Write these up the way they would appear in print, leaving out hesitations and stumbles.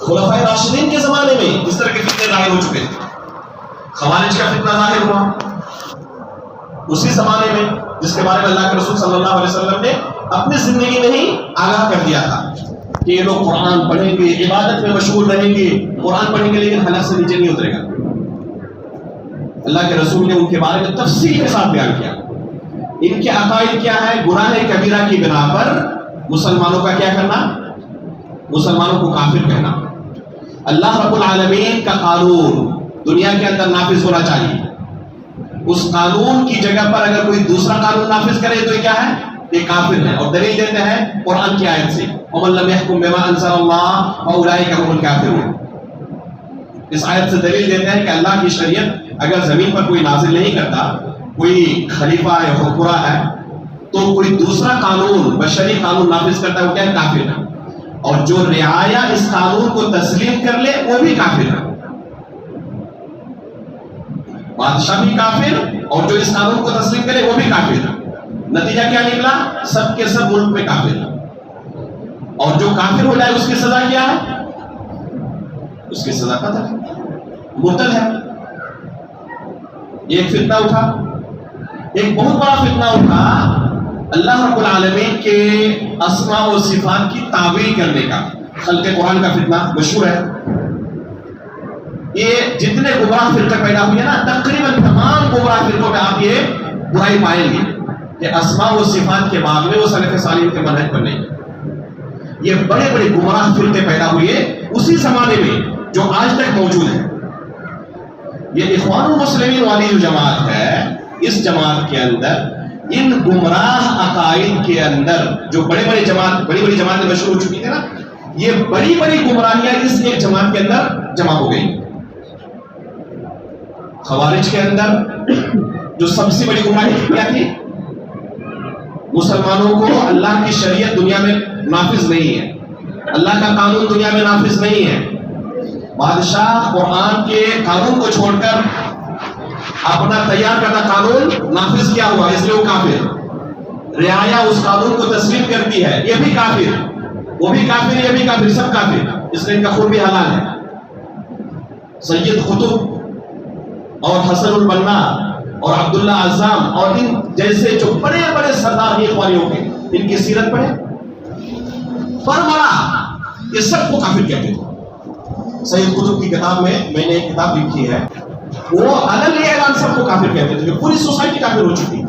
خلفائے راشدین کے زمانے میں اس طرح کے فتنے ظاہر ہو چکے تھے. خوارج کا فتنہ ظاہر ہوا اسی زمانے میں، جس کے بارے میں اللہ کے رسول صلی اللہ علیہ وسلم نے اپنی زندگی میں ہی آگاہ کر دیا تھا کہ یہ لوگ قرآن پڑھیں گے، عبادت میں مشغول رہیں گے، قرآن پڑھیں گے لیکن حلق سے نیچے نہیں اترے گا. اللہ کے رسول نے ان کے بارے میں تفصیل کے ساتھ بیان کیا. ان کے عقائد کیا ہے؟ گناہ کبیرہ کی بنا پر مسلمانوں کا کیا کرنا؟ مسلمانوں کو کافر کہنا. اللہ رب العالمین کا قانون دنیا کے اندر نافذ ہونا چاہیے. اس قانون کی جگہ پر اگر کوئی دوسرا قانون نافذ کرے تو یہ کیا ہے؟ یہ کافر ہے. اور دلیل دیتے ہیں قرآن کی آیت سے، وَمَن لَّمْ يَحْكُم بِمَا أَنزَلَ اللَّهُ فَأُولَٰئِكَ هُمُ الْكَافِرُونَ. اس آیت سے دلیل دیتے ہیں کہ اللہ کی شریعت اگر زمین پر کوئی نازل نہیں کرتا، کوئی خلیفہ یا حکمراں ہے، تو کوئی دوسرا قانون بشری قانون نافذ کرتا ہے وہ کیا ہے؟ کافر ہے. اور جو رعایا اس قانون کو تسلیم کر لے وہ بھی کافر ہے. بادشاہ بھی کافر اور جو اس قانون کو تسلیم کرے وہ بھی کافر ہے. نتیجہ کیا نکلا؟ سب کے سب ملک میں کافر ہے. اور جو کافر ہو جائے اس کی سزا کیا ہے؟ اس کی سزا قتل ہے، مرتد ہے. ایک فتنہ اٹھا، ایک بہت بڑا فتنہ اٹھا اللہ رب العالمین کے اسماء و صفات کی تعویل کرنے کا. خلق قرآن کا فتنہ مشہور ہے. یہ جتنے گمراہ فرقے پیدا ہوئے نا، تقریباً تمام گمراہ فرقوں میں آپ یہ برائی پائیں گے کہ اسماء و صفات کے بعد میں وہ سلف صالحین کے منہج پر نہیں. یہ بڑے بڑے گمراہ فرقے پیدا ہوئے اسی زمانے میں جو آج تک موجود ہیں. یہ اخوان المسلمین والی جو جماعت ہے، اس جماعت کے اندر ان گمراہ عقائد کے اندر جو بڑی بڑی جماعتیں مشہور ہو چکی تھے نا، یہ بڑی بڑی گمراہیاں اس ایک جماعت کے اندر جمع ہو گئی. خوارج کے اندر جو سب سے بڑی گمراہی کیا تھی؟ مسلمانوں کو اللہ کی شریعت دنیا میں نافذ نہیں ہے، اللہ کا قانون دنیا میں نافذ نہیں ہے. بادشاہ قرآن کے قانون کو چھوڑ کر اپنا تیار کردہ قانون نافذ کیا ہوا، اس لیے وہ کافر. رعایا اس قانون کو تسلیم کرتی ہے، یہ بھی کافر، وہ بھی کافر، یہ بھی کافر، سب کافر، اس لیے ان کا خون بھی حلال ہے. سید قطب اور حسن البنا اور عبداللہ عزام اور ان جیسے جو بڑے بڑے سردار ہیں اخوانیوں کے، ان کی سیرت پڑھیں، فرمڑا یہ سب کو کافر کہتے ہیں. سید قطب کی کتاب میں نے ایک کتاب لکھی ہے، وہ الگ اعلان سب کو کافر کہتے تھے، پوری سوسائٹی کافر ہو چکی.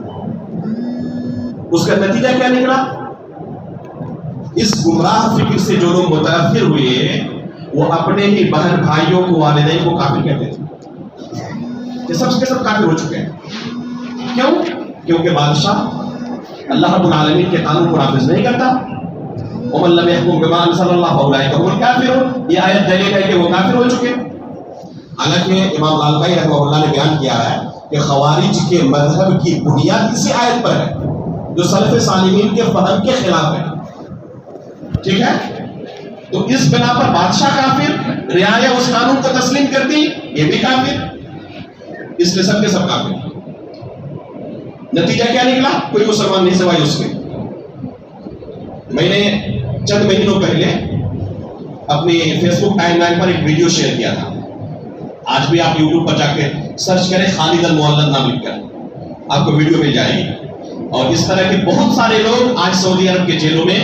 اس کا نتیجہ کیا نکلا؟ اس گمراہ فکر سے جو لوگ متاثر ہوئے وہ اپنے ہی بہن بھائیوں کو، والدین کو کافر کہتے تھے. یہ سب کے سب کافر ہو چکے ہیں. کیوں؟ کیونکہ بادشاہ اللہ رب العالمین کے قانون کو نافذ نہیں کرتا. وَمَن لَّمْ يَحْكُم بِمَا أَنزَلَ اللَّهُ فَأُولَٰئِكَ هُمُ الْكَافِرُونَ. یہ آیت دلیل ہے کہ وہ کافر ہو چکے. حالانکہ امام لالکائی رحمہ اللہ نے بیان کیا ہے کہ خوارج کے مذہب کی بنیاد اسی آیت پر ہے جو سلف صالحین کے فہم کے خلاف ہے. ٹھیک ہے؟ تو اس بنا پر بادشاہ کافر، رعایا اس قانون کو تسلیم کرتی، یہ بھی کافر، اس لیے سب کے سب کافر. نتیجہ کیا نکلا؟ کوئی مسلمان نہیں سوائے اس کے. میں نے چند مہینوں پہلے اپنی فیس بک ٹائم لائن پر ایک ویڈیو شیئر کیا تھا. آج بھی آپ یوٹیوب پر جا کے سرچ کریں خالد المولد نام لکھ کر، آپ کو ویڈیو مل جائے گی. اور اس طرح کے بہت سارے لوگ آج سعودی عرب کے جیلوں میں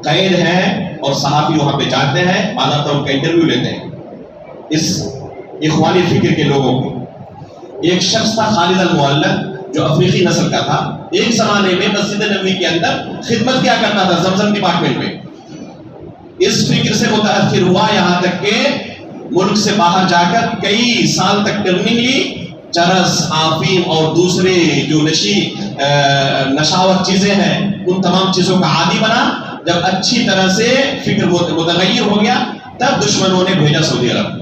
قید ہیں اور صحافی وہاں پہ جاتے ہیں، باضابطہ ان کا انٹرویو لیتے ہیں. اس اخوانی فکر کے لوگوں کو ایک شخص تھا خالد المولد جو افریقی نسل کا تھا. ایک زمانے میں مسجد نبوی کے اندر خدمت کیا کرتا تھا زمزم ڈپارٹمنٹ میں. اس فکر سے متاثر ہوا یہاں تک کہ ملک سے باہر جا کر کئی سال تک ٹریننگ لی. چرس، آفیم اور دوسرے جو نشاور چیزیں ہیں ان تمام چیزوں کا عادی بنا. جب اچھی طرح سے فکر متغیر ہو گیا تب دشمنوں نے بھیجا سعودی عرب.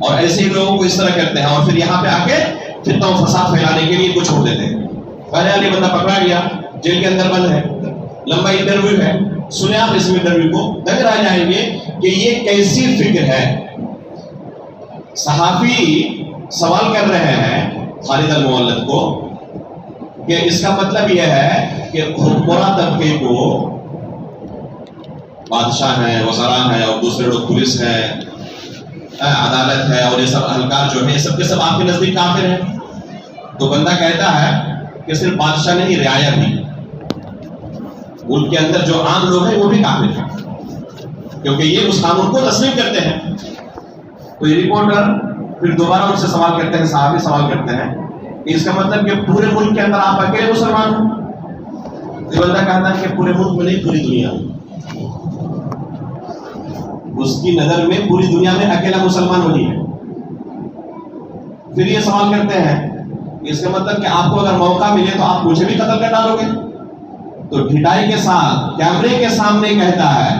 اور ایسے ہی لوگوں کو اس طرح کرتے ہیں اور پھر یہاں پہ آ کے فتنہ و فساد پھیلانے کے لیے کچھ چھوڑ دیتے ہیں. پہلے والی بندہ پکڑا گیا، جیل کے اندر بند ہے، لمبا انٹرویو ہے. سنیں آپ اس انٹرویو کو، دنگ رہ جائیں گے کہ یہ کیسی فکر ہے. صحافی سوال کر رہے ہیں خالد المولد کو کہ اس کا مطلب یہ ہے کہ حکمراں طبقے کو بادشاہ ہیں، وزراء ہیں، اور دوسرے لوگ پولیس ہے، عدالت ہے، اور یہ سب اہلکار جو ہیں سب کے سب آپ کے نزدیک کافر ہیں. تو بندہ کہتا ہے کہ صرف بادشاہ نہیں، رعایا بھی، ملک کے اندر جو عام لوگ ہیں وہ بھی کافر ہیں، کیونکہ یہ اس قانون کو تسلیم کرتے ہیں. تو یہ رپورٹر پھر دوبارہ ان سے سوال کرتے ہیں، صحافی سوال کرتے ہیں کہ اس کا مطلب کہ پورے ملک کے اندر آپ اکیلے مسلمان ہیں؟ یہ بندہ کہتا ہے کہ پورے ملک میں نہیں، پوری دنیا میں. اس کی نظر میں پوری دنیا میں اکیلا مسلمان وہی ہے. پھر یہ سوال کرتے ہیں اس کا مطلب کہ آپ کو اگر موقع ملے تو آپ مجھے بھی قتل کر ڈالو گے؟ تو ڈھٹائی کے ساتھ کیمرے کے سامنے کہتا ہے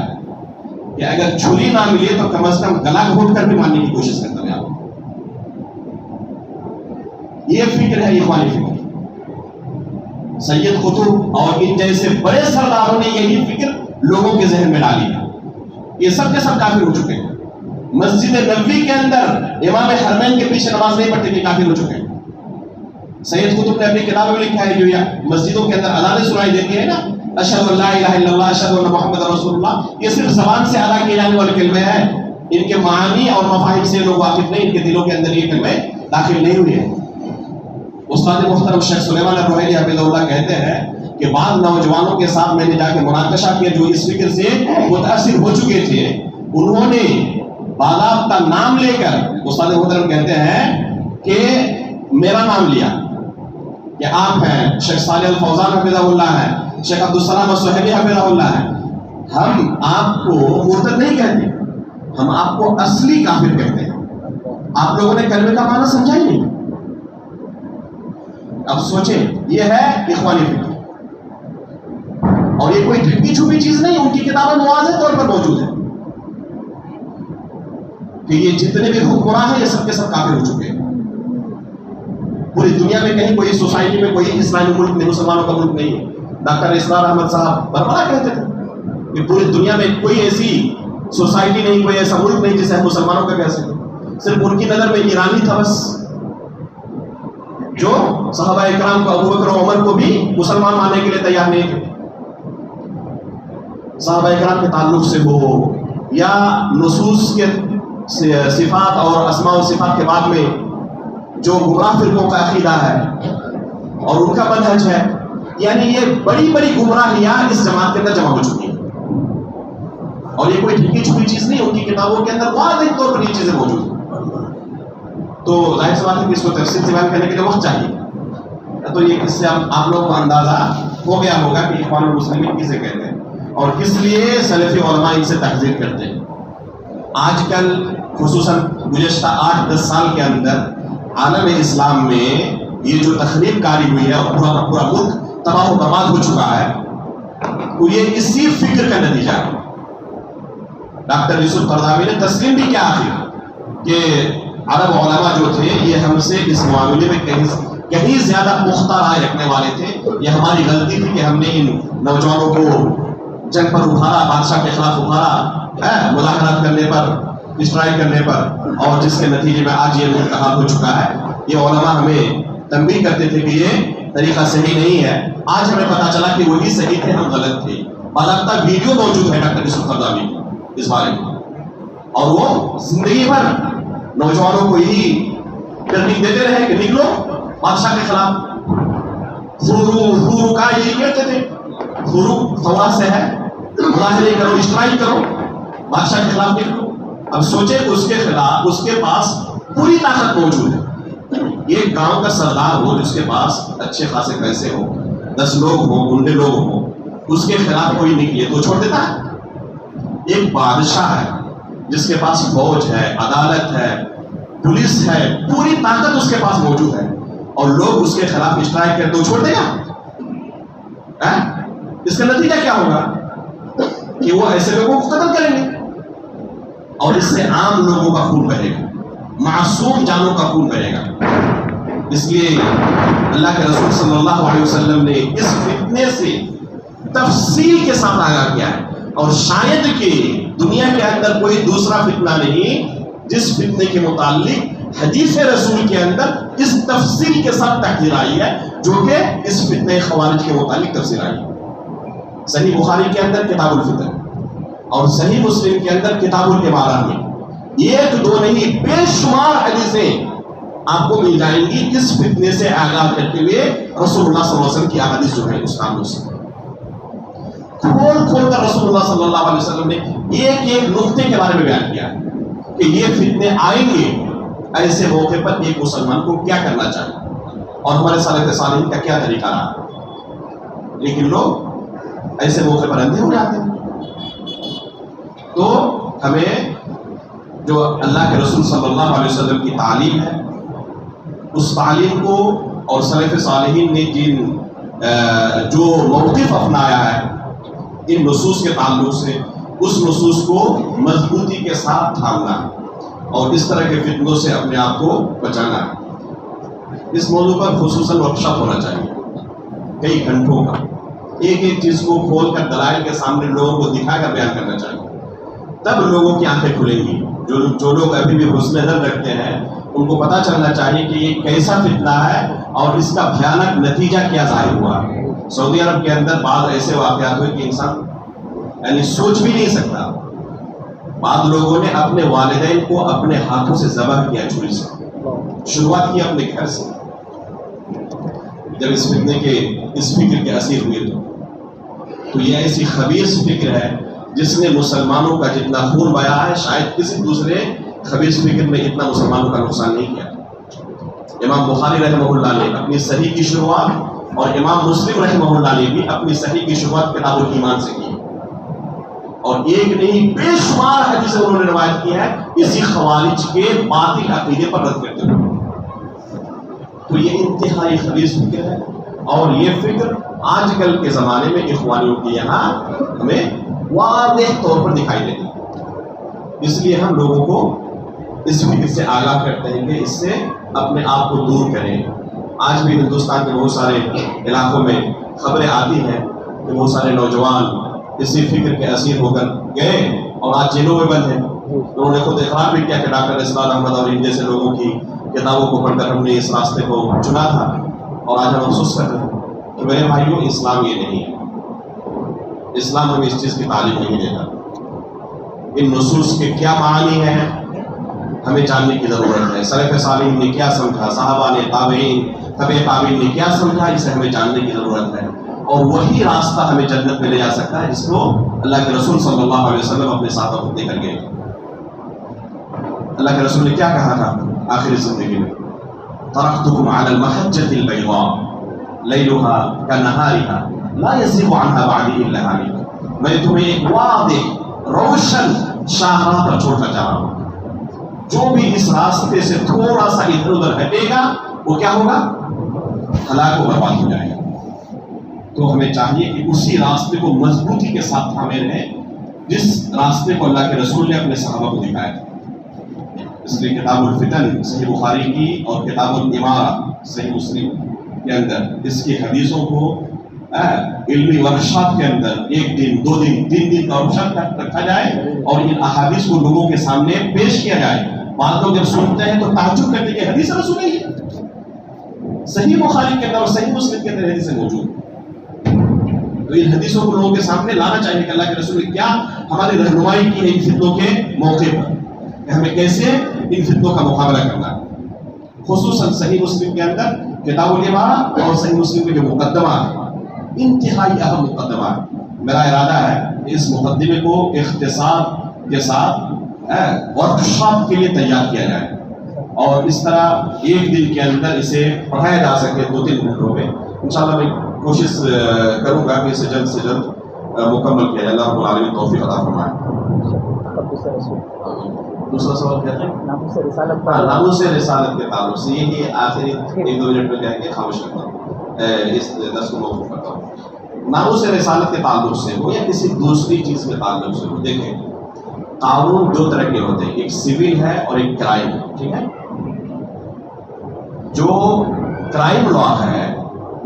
کہ اگر چھری نہ ملے تو کم از کم گلا گھونٹ کر بھی ماننے کی کوشش کرتا ہے. آپ یہ فکر ہے، یہ والی فکر. سید قطب اور ان جیسے بڑے سرداروں نے یہی فکر لوگوں کے ذہن میں ڈالی ہے. یہ سب کے سب کافر ہو چکے ہیں. مسجد نبوی کے اندر امام حرمین کے پیچھے نماز نہیں پڑھتے کہ کافر ہو چکے ہیں. سید قطب نے اپنی کتاب میں لکھا ہے، جو مسجدوں کے اندر اذانیں سنائی دیتی ہے نا، اشہد ان لا الہ الا اللہ اشہد ان محمد رسول اللہ، یہ صرف زبان سے ادا کیے جانے والے کلمے ہیں. ان کے معانی اور مفاہیم سے لوگ واقف نہیں، ان کے دلوں کے اندر یہ کلمے داخل نہیں ہوئے ہیں. استاد محترم شیخ سلیمان الروحیلی حفظہ اللہ کہتے ہیں کہ بعض نوجوانوں کے ساتھ میں نے جا کے مناقشہ کیا جو اس فکر سے متاثر ہو چکے تھے. انہوں نے باضابطہ نام لے کر، استاد محترم کہتے ہیں کہ میرا نام لیا کہ آپ ہیں شیخ صالح الفوزان حفظہ اللہ ہیں، شیخ عبدالسلام السہیلی حفظہ اللہ ہیں، ہم آپ کو مرتد نہیں کہتے، ہم آپ کو اصلی کافر کہتے ہیں. آپ لوگوں نے کلمے کا معنی سمجھا ہی نہیں. اب سوچیں، یہ ہے اخوانی فکر، اور یہ کوئی ڈھکی چھپی چیز نہیں، ان کی کتابیں واضح طور پر موجود ہے کہ یہ جتنے بھی حکمراں ہیں یہ سب کے سب کافر ہو چکے ہیں. پوری دنیا میں کہیں کوئی سوسائٹی میں کوئی اسلامی ملک نہیں، مسلمانوں کا ملک نہیں ہے. ڈاکٹر اسرار احمد صاحب بربرا کہتے تھے کہ پوری دنیا میں کوئی ایسی سوسائٹی نہیں، کوئی ایسا ملک نہیں جسے ہم مسلمانوں کا کہہ سکیں. صرف ان کی نظر میں ایرانی تھا بس، جو صحابہ اکرام کو، ابو بکر و عمر کو بھی مسلمان ماننے کے لیے تیار نہیں تھے. صحابہ اکرام کے تعلق سے ہو یا نصوص کے صفات اور اسماء و صفات کے بعد میں جو گمراہ فرقوں کا عقیدہ ہے اور ان کا منہج ہے، یعنی یہ بڑی بڑی گمراہیاں اس جماعت کے اندر جمع ہو چکی ہیں. اور یہ کوئی ڈھکی چھپی چیز نہیں، ان کی کتابوں کے اندر واضح طور پر یہ چیزیں موجود ہیں. تو ظاہر سی بات ہے کہ اس کو تفصیل سے بیان کرنے کے لیے وقت چاہیے. تو یہ اس سے آپ لوگوں کو اندازہ ہو گیا ہوگا کہ اخوان المسلمین کسے کہتے ہیں اور کس لیے سلفی علماء ان سے تحذیر کرتے ہیں. آج کل خصوصاً گزشتہ 8-10 سال کے اندر عالم اسلام میں یہ جو تخریب کاری ہوئی ہے اور پورا ملک تباہ و برباد ہو چکا ہے، تو یہ اسی فکر کا نتیجہ ہے. ڈاکٹر یوسف قرضاوی نے تسلیم بھی کیا آخر کہ عرب علماء جو تھے یہ ہم سے اس معاملے میں کہیں زیادہ پختہ رائے رکھنے والے تھے. یہ ہماری غلطی تھی کہ ہم نے ان نوجوانوں کو جنگ پر ابھارا، بادشاہ کے خلاف ابھارا، مظاہرات کرنے پر، اسٹرائک کرنے پر، اور جس کے نتیجے میں آج یہ ملک حال ہو چکا ہے. یہ علماء ہمیں تنبیہ کرتے تھے کہ یہ طریقہ صحیح نہیں ہے. آج ہمیں پتا چلا کہ وہی صحیح تھے، ہم غلط تھے. باضابطہ ویڈیو موجود ہے ڈاکٹر یوسف قرضاوی اس بارے میں، اور وہ زندگی بھر نوجوانوں کو یہی ترغیب دیتے رہے کہ نکلو بادشاہ کے خلاف. خورو کا یہی کہتے تھے، خورو فواد سے ہے، مظاہرے کرو، اسٹرائک کرو، بادشاہ کے خلاف نکلو. اب سوچے اس کے خلاف اس کے پاس پوری طاقت موجود ہے. یہ گاؤں کا سردار ہو جس کے پاس اچھے خاصے پیسے ہو، 10 لوگ ہوں، گنڈے لوگ ہوں، اس کے خلاف کوئی نکلے تو چھوڑ دیتا ہے. ایک بادشاہ ہے جس کے پاس فوج ہے، عدالت ہے، پولیس ہے، پوری طاقت اس کے پاس موجود ہے، اور لوگ اس کے خلاف اسٹرائک کرتے تو چھوڑ دے گا؟ اس کا نتیجہ کیا ہوگا کہ وہ ایسے لوگوں کو قتل کریں گے، اور اس سے عام لوگوں کا خون بہے گا، معصوم جانوں کا خون بہے گا. اس لیے اللہ کے رسول صلی اللہ علیہ وسلم نے اس فتنے سے تفصیل کے ساتھ آگاہ کیا ہے، اور شاید کہ دنیا کے اندر کوئی دوسرا فتنہ نہیں جس فتنے کے متعلق حدیث رسول کے اندر اس تفصیل کے ساتھ تحذیر آئی ہے جو کہ اس فتنہ خوارج کے متعلق تفصیل آئی ہے. صحیح بخاری کے اندر کتاب الفتن اور صحیح مسلم کے اندر کتاب الامارہ میں ایک دو نہیں بے شمار حدیثیں آپ کو مل جائیں گی اس فتنے سے آگاہ کرتے ہوئے رسول اللہ صلی اللہ علیہ وسلم کی احادیث جو ہے اس کاموں سے کھول کھول کر رسول اللہ صلی اللہ علیہ وسلم نے ایک ایک نقطے کے بارے میں بیان کیا کہ یہ فتنے آئیں گے، ایسے موقع پر ایک مسلمان کو کیا کرنا چاہیے اور ہمارے سلف صالحین کا کیا طریقہ رہا۔ لیکن لوگ ایسے موقع پر اندھے ہو جاتے ہیں۔ تو ہمیں جو اللہ کے رسول صلی اللہ علیہ وسلم کی تعلیم ہے اس تعلیم کو اور سلف صالحین نے جو موقف اپنایا ہے ان نصوص کے تعلق سے، اس نصوص کو مضبوطی کے ساتھ تھامنا اور اس طرح کے فتنوں سے اپنے آپ کو بچانا۔ اس موضوع پر خصوصاً ورکشاپ ہونا چاہیے کئی گھنٹوں کا، ایک ایک چیز کو کھول کر دلائل کے سامنے لوگوں کو دکھا کر بیان کرنا چاہیے، تب لوگوں کی آنکھیں کھلیں گی۔ جو لوگ ابھی بھی حسن نظر رکھتے ہیں ان کو پتہ چلنا چاہیے کہ یہ کیسا فتنہ ہے اور اس کا بھیانک نتیجہ کیا ظاہر ہوا۔ سعودی عرب کے اندر بعض ایسے واقعات ہوئے کہ انسان یعنی سوچ بھی نہیں سکتا۔ بعض لوگوں نے اپنے والدین کو اپنے ہاتھوں سے ذبح کیا چھری سے، شروعات کی اپنے گھر سے۔ جب اس فتنے کے اس فکر کے اسیر ہوئے تو یہ ایسی خبیث فکر ہے جس نے مسلمانوں کا جتنا خون بہایا ہے شاید کسی دوسرے خبیث فکر نے اتنا مسلمانوں کا نقصان نہیں کیا۔ امام بخاری رحمہ اللہ نے اپنی صحیح کی شروعات اور امام مسلم رحمہ اللہ نے بھی اپنی صحیح کی شروعات کتاب الایمان سے کی، اور ایک نہیں بے شمار حدیثیں انہوں نے روایت کی ہے اسی خوارج کے باطل عقیدے پر رد کرتے ہوئے۔ تو یہ انتہائی خبیث فکر ہے، اور یہ فکر آج کل کے زمانے میں اخوانیوں کے یہاں ہمیں واضح طور پر دکھائی دیتی ہے۔ اس لیے ہم لوگوں کو اس فکر سے آگاہ کرتے ہیں کہ اس سے اپنے آپ کو دور کریں۔ آج بھی ہندوستان کے بہت سارے علاقوں میں خبریں آتی ہیں کہ بہت سارے نوجوان اسی فکر کے اسیر ہو کر گئے اور آج جیلوں میں بند ہیں۔ انہوں نے خود اقرار بھی کیا کہ ڈاکٹر اسرار احمد اور ان جیسے لوگوں کی کتابوں کو پڑھ کر ہم نے اس راستے کو چنا تھا، اور آج ہم افسوس کرتے ہیں کہ میرے بھائیوں اسلام یہ نہیں ہے۔ اسلام ہمیں اس چیز کی تعلیم نہیں دیتا۔ ان نصوص کے کیا معنی ہیں ہمیں جاننے کی ضرورت ہے۔ سلف صالحین نے کیا سمجھا، صحابہ نے، تابعین، تبع تابعین نے کیا سمجھا، اسے ہمیں جاننے کی ضرورت ہے، اور وہی راستہ ہمیں جنت میں لے جا سکتا ہے جس کو اللہ کے رسول صلی اللہ علیہ وسلم اپنے ساتھ دے کر گئے۔ اللہ کے رسول نے کیا کہا تھا آخری زندگی میں؟ ترکتکم علی المحجۃ البیضاء لیلھا کنہارھا لا یزیغ عنھا بعدی الا ہالک۔ میں تمہیں ایک واضح روشن شاہراہ پر چھوڑ کر جا رہا ہوں، جو بھی اس راستے سے تھوڑا سا ادھر ادھر ہٹے گا وہ کیا ہوگا؟ ہلاک و برباد ہو جائے گا۔ تو ہمیں چاہیے کہ اسی راستے کو مضبوطی کے ساتھ تھامے رہیں جس راستے کو اللہ کے رسول نے اپنے صحابہ کو دکھایا تھا۔ اس لیے کتاب الفتن صحیح بخاری کی اور کتاب الامارہ صحیح مسلم کے اندر اس کی حدیثوں کو علمی ورکشاپ کے اندر ایک دن، 2 دن، 3 دن کا ورکشاپ رکھا جائے اور ان احادیث کو لوگوں کے سامنے پیش کیا جائے۔ بعض لوگ جب سنتے ہیں تو تعجب کرتے ہیں کہ حدیث رسول ہے یہ صحیح بخاری کے اندر اور صحیح مسلم کے اندر حدیثیں موجود ہیں۔ تو ان حدیثوں کو لوگوں کے سامنے لانا چاہیے کہ اللہ کے رسول نے کیا ہماری رہنمائی کی ہے ان فتنوں کے موقع پر، کہ ہمیں کیسے ان فتنوں کا مقابلہ کرنا ہے۔ خصوصاً صحیح مسلم کے اندر کتاب الامارہ اور صحیح مسلم کے جو مقدمات ہیں انتہائی اہم مقدمات۔ میرا ارادہ ہے کہ اس مقدمے کو اختصار کے ساتھ ورکشاپ کے لیے تیار کیا جائے اور اس طرح ایک دن کے اندر اسے پڑھایا جا سکے 2-3 گھنٹوں میں۔ انشاءاللہ میں کوشش کروں گا کہ اسے جلد سے جلد مکمل کیا جائے۔ اللہ رب العالمین توفیق عطا فرمائے۔ دوسرا سوال کیا ہے؟ ناموس رسالت کے تعلق سے یہی آخری 1-2 منٹ میں کہہ کے خاموش کرتا ہوں، اس درس کو موقوف کرتا ہوں۔ ناموس رسالت کے تعلق سے ہو یا کسی دوسری چیز کے تعلق سے ہو، دیکھیں قانون 2 طرح کے ہوتے ہیں، ایک سول ہے اور ایک کرائم، ٹھیک ہے؟ جو کرائم لا ہے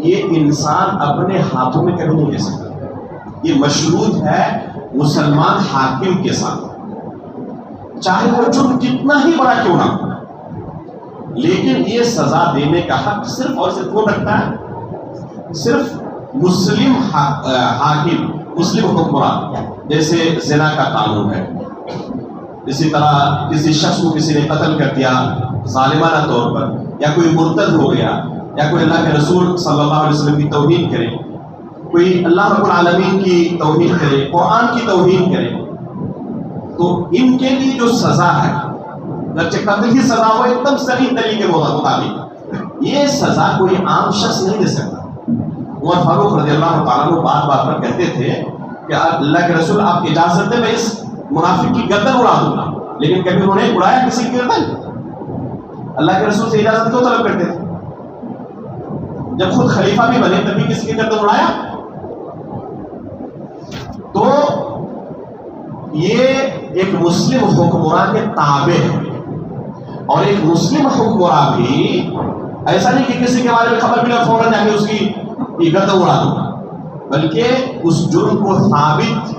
یہ انسان اپنے ہاتھوں میں کبھی نہیں لے سکتا، یہ مشروط ہے مسلمان حاکم کے ساتھ، چاہے وہ جرم کتنا ہی بڑا کیوں نہ ہو، لیکن یہ سزا دینے کا حق صرف اور صرف کون رکھتا ہے؟ صرف مسلم حاکم، مسلم حکمران جیسے زنا کا قانون ہے، اسی طرح کسی شخص کو کسی نے قتل کر دیا ظالمانہ طور پر، یا کوئی مرتد ہو گیا، یا کوئی اللہ کے رسول صلی اللہ علیہ وسلم کی توہین کرے، کوئی اللہ رب العالمین کی توہین کرے، قرآن کی توہین کرے، تو ان کے لیے جو سزا ہے، جبکہ قتل کی سزا ہو ایک دم صحیح طریقے کے مطابق، یہ سزا کوئی عام شخص نہیں دے سکتا۔ عمر فاروق رضی اللہ تعالیٰ عنہ بات بات پر کہتے تھے کہ اللہ کے رسول آپ اجازت دیں میں اس منافق کی گردن اڑا دوں گا، لیکن کبھی انہوں نے اڑایا کسی کی گردن؟ اللہ کے رسول سے اجازت کیوں طلب کرتے تھے؟ جب خود خلیفہ بھی بنے تبھی کسی کی گردن اڑایا؟ تو یہ ایک مسلم حکمراں کے تابع ہے، اور ایک مسلم حکمراں بھی ایسا نہیں کہ کسی کے بارے میں خبر ملا فوراً جا کے اس کی گردن اڑا دوں گا، بلکہ اس جرم کو ثابت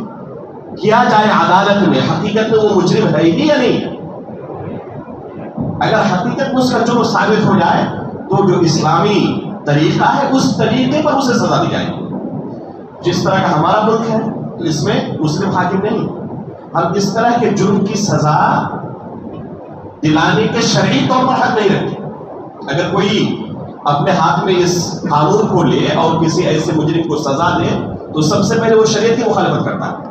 کیا جائے عدالت میں، حقیقت میں وہ مجرم ہے ہی یا نہیں۔ اگر حقیقت میں اس کا جرم ثابت ہو جائے تو جو اسلامی طریقہ ہے اس طریقے پر اسے سزا دی جائے گی۔ جس طرح کا ہمارا ملک ہے اس میں مسلم حاکم نہیں، ہم اس طرح کے جرم کی سزا دلانے کے شرعی طور پر حق نہیں رکھتے۔ اگر کوئی اپنے ہاتھ میں اس قانون کو لے اور کسی ایسے مجرم کو سزا دے تو سب سے پہلے وہ شریعت کی مخالفت کرتا ہے۔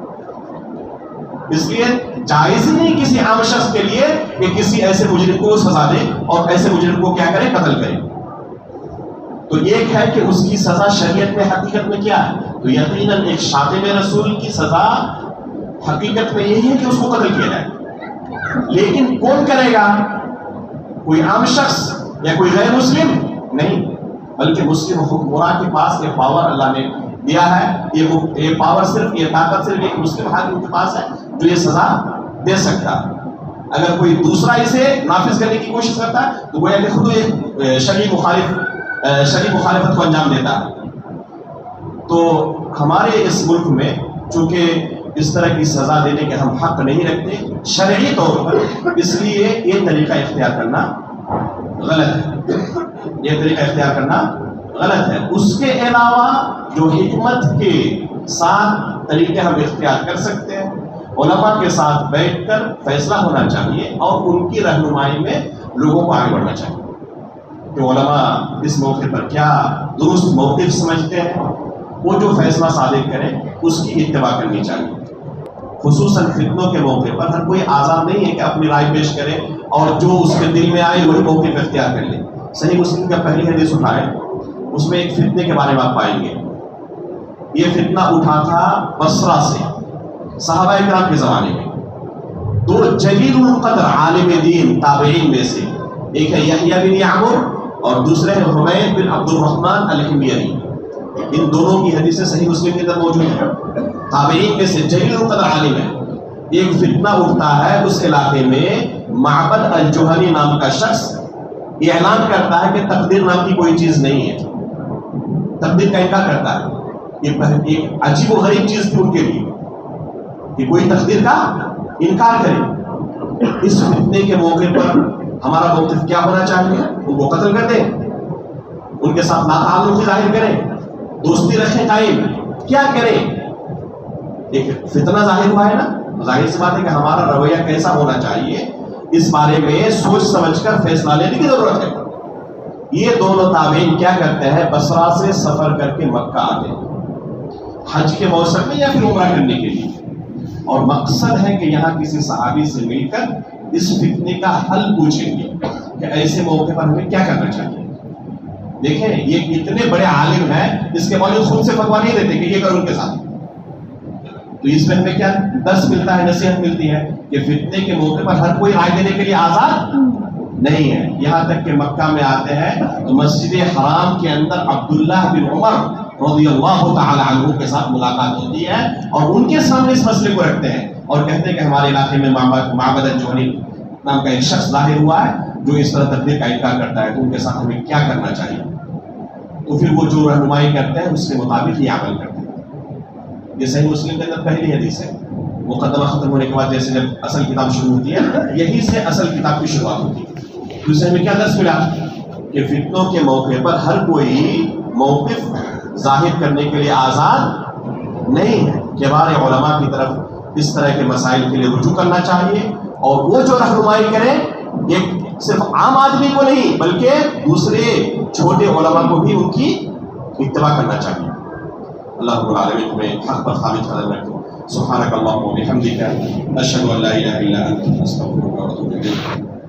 اس لیے جائز ہی نہیں کسی عام شخص کے لیے کہ کسی ایسے مجرم کو سزا دے اور ایسے مجرم کو کیا کرے؟ قتل کرے۔ تو ایک ہے کہ اس کی سزا شریعت میں حقیقت میں کیا ہے، تو یقیناً ایک شاتم رسول کی سزا حقیقت میں یہی ہے کہ اس کو قتل کیا جائے، لیکن کون کرے گا؟ کوئی عام شخص یا کوئی غیر مسلم نہیں، بلکہ مسلم حکمراں کے پاس یہ پاور اللہ نے دیا ہے۔ یہ پاور صرف، یہ طاقت صرف ایک مسلم حاکم کے پاس ہے جو یہ سزا دے سکتا ہے۔ اگر کوئی دوسرا اسے نافذ کرنے کی کوشش کرتا ہے تو گویا کہ خود ایک شرعی مخالفت کو انجام دیتا ہے۔ تو ہمارے اس ملک میں چونکہ اس طرح کی سزا دینے کے ہم حق نہیں رکھتے شرعی طور پر، اس لیے یہ طریقہ اختیار کرنا غلط ہے، یہ طریقہ اختیار کرنا غلط ہے۔ اس کے علاوہ جو حکمت کے ساتھ طریقے ہم اختیار کر سکتے ہیں، علماء کے ساتھ بیٹھ کر فیصلہ ہونا چاہیے اور ان کی رہنمائی میں لوگوں کو آگے بڑھنا چاہیے کہ علماء اس موقع پر کیا درست موقف سمجھتے ہیں، وہ جو فیصلہ صادق کریں اس کی اتباع کرنی چاہیے۔ خصوصاً فتنوں کے موقع پر ہر کوئی آزاد نہیں ہے کہ اپنی رائے پیش کرے اور جو اس کے دل میں آئے وہی موقف اختیار کر لے۔ صحیح مسلم کا پہلی حدیث اٹھائے، اس میں ایک فتنے کے بارے میں آپ پائیں گے۔ یہ فتنہ اٹھا تھا بصرہ سے، صحابہ کرام کے زمانے میں۔ دو جلیل القدر عالم دین تابعین میں سے ایک ہے یحییٰ بن یعمر اور دوسرے ہے حمید بن عبد الرحمن الحميري۔ ان دونوں کی حدیثیں صحیح مسلم کے اندر موجود ہیں۔ تابعین میں سے جلیل القدر عالم ہے۔ ایک فتنہ اٹھتا ہے اس علاقے میں، معبد الجہنی نام کا شخص یہ اعلان کرتا ہے کہ تقدیر نام کی کوئی چیز نہیں ہے، تقدیر کا انکار کرتا ہے۔ یہ ایک عجیب و غریب چیز تھی ان کے لیے کہ کوئی تقدیر کا انکار کرے۔ اس فتنے کے موقع پر ہمارا موقف کیا ہونا چاہیے؟ ان کو قتل کر دیں، ان کے ساتھ ناتعلقی ظاہر کریں، دوستی رکھیں قائم، کیا کریں؟ ایک فتنہ ظاہر ہوا ہے نا، ظاہر سی بات ہے کہ ہمارا رویہ کیسا ہونا چاہیے اس بارے میں سوچ سمجھ کر فیصلہ لینے کی ضرورت ہے۔ یہ دونوں تابعین کیا کرتے ہیں؟ بصرہ سے سفر کر کے مکہ آتے ہیں حج کے موسم میں یا پھر عمرہ کرنے کے لیے، اور مقصد ہے کہ یہاں کسی صحابی سے مل کر اس فتنے کا حل پوچھیں گے کہ ایسے موقع پر ہمیں کیا کرنا چاہیے۔ دیکھیں یہ اتنے بڑے عالم ہیں، اس کے باوجود خود سے فتویٰ نہیں دیتے کہ یہ کرو ان کے ساتھ۔ تو اس میں ہمیں کیا درس ملتا ہے، نصیحت ملتی ہے کہ فتنے کے موقع پر ہر کوئی رائے دینے کے لیے آزاد نہیں ہے۔ یہاں تک کہ مکہ میں آتے ہیں تو مسجد حرام کے اندر عبداللہ بن عمر رضی اللہ تعالی عنہ کے ساتھ ملاقات ہوتی ہے اور ان کے سامنے اس مسئلے کو رکھتے ہیں اور کہتے ہیں کہ ہمارے علاقے میں معبد الجہنی نام کا ایک شخص ظاہر ہوا ہے جو اس طرح تقدیر کا انکار کرتا ہے، تو ان کے ساتھ ہمیں کیا کرنا چاہیے۔ تو پھر وہ جو رہنمائی کرتے ہیں اس کے مطابق ہی عمل کرتے ہیں۔ یہ صحیح مسلم کے اندر پہلی حدیث ہے۔ مقدمہ ختم ہونے کے بعد جیسے جب اصل کتاب شروع ہوتی ہے، یہی سے اصل کتاب کی شروعات ہوتی ہے۔ دوسرے میں کیا درس ملا کہ فتنوں کے موقع پر ہر کوئی موقف ظاہر کرنے کے لیے آزاد نہیں ہے۔ کبار علماء کی طرف اس طرح کے مسائل کے لیے رجوع کرنا چاہیے، اور وہ جو رہنمائی کریں ایک صرف عام آدمی کو نہیں بلکہ دوسرے چھوٹے علماء کو بھی ان کی اتباع کرنا چاہیے۔ اللہ رب العالمین ہمیں حق پر ثابت قدم رکھے۔ سبحانک اللہم و بحمدک، اشہد ان لا الہ الا انت، استغفرک و اتوب الیک۔